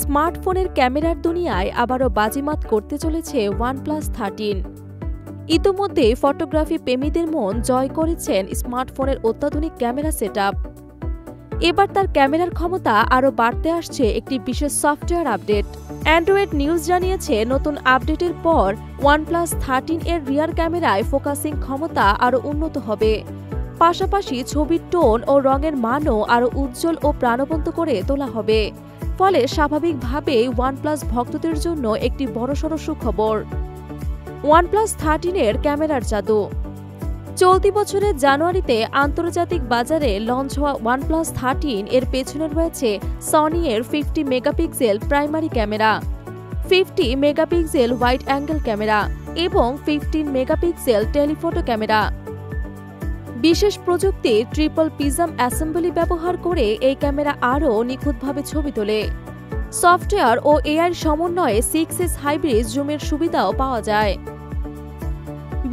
স্মার্টফোনের ক্যামেরার দুনিয়ায় আবারও বাজিমাত করতে চলেছে OnePlus 13। ইতোমধ্যে ফটোগ্রাফি প্রেমীদের মন জয় করেছেন স্মার্টফোনের অত্যাধুনিক ক্যামেরা সেটআপ। এবার তার ক্যামেরার ক্ষমতা আরও বাড়তে আসছে একটি বিশেষ সফটওয়্যার আপডেট। অ্যান্ড্রয়েড নিউজ জানিয়েছে, নতুন আপডেটের পর OnePlus 13 এর রিয়ার ক্যামেরায় ফোকাসিং ক্ষমতা আরও উন্নত হবে। পাশাপাশি ছবির টোন ও রঙের মানও আরও উজ্জ্বল ও প্রাণবন্ত করে তোলা হবে। ফলে স্বাভাবিকভাবেই OnePlus ভক্তদের জন্য একটি বড়সড় সুখবর। OnePlus 13 এর ক্যামেরার জাদু। চলতি বছরের জানুয়ারিতে আন্তর্জাতিক বাজারে লঞ্চ হওয়া OnePlus 13 এর পেছনে রয়েছে সনি এর 50 megapixel primary camera, 50 megapixel wide angle camera এবং 15 মেগাপিক্সেল টেলিফটো ক্যামেরা। বিশেষ প্রযুক্তি ট্রিপল প্রিজম অ্যাসেম্বলি ব্যবহার করে এই ক্যামেরা আরও নিখুঁতভাবে ছবি তোলে। সফটওয়্যার ও এআই সমন্বয়ে 6S হাইব্রিড জুমের সুবিধাও পাওয়া যায়।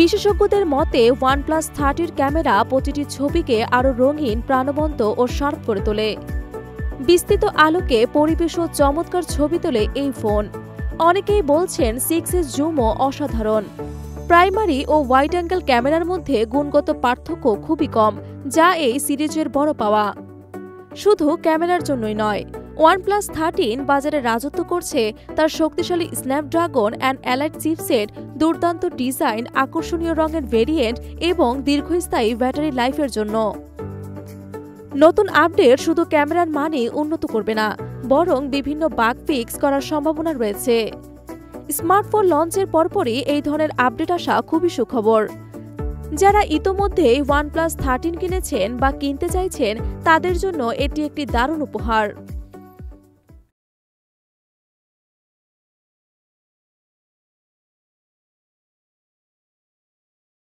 বিশেষজ্ঞদের মতে OnePlus 13 ক্যামেরা প্রতিটি ছবিকে আরও রঙিন, প্রাণবন্ত ও শার্প করে তোলে। বিস্তৃত আলোকে পরিবেশ ও চমৎকার ছবি তোলে এই ফোন। অনেকেই বলছেন 6S জুমও অসাধারণ। প্রাইমারি ও ওয়াইড অ্যাঙ্গেল ক্যামেরার মধ্যে গুণগত পার্থক্য খুবই কম, যা এই সিরিজের বড় পাওয়া। শুধু ক্যামেরার জন্যই নয়, OnePlus 13 বাজারে রাজত্ব করছে তার শক্তিশালী স্ন্যাপড্রাগন অ্যান্ড অ্যালাইড চিপসেট, দুর্দান্ত ডিজাইন, আকর্ষণীয় রঙের ভেরিয়েন্ট এবং দীর্ঘস্থায়ী ব্যাটারি লাইফের জন্য। নতুন আপডেট শুধু ক্যামেরার মানই উন্নত করবে না, বরং বিভিন্ন বাগ ফিক্স করার সম্ভাবনা রয়েছে। স্মার্টফোন লঞ্চের পরপরই এই ধরনের আপডেট আসা খুবই সুখবর। যারা ইতোমধ্যেই OnePlus 13 কিনেছেন বা কিনতে চাইছেন, তাদের জন্য এটি একটি দারুণ উপহার।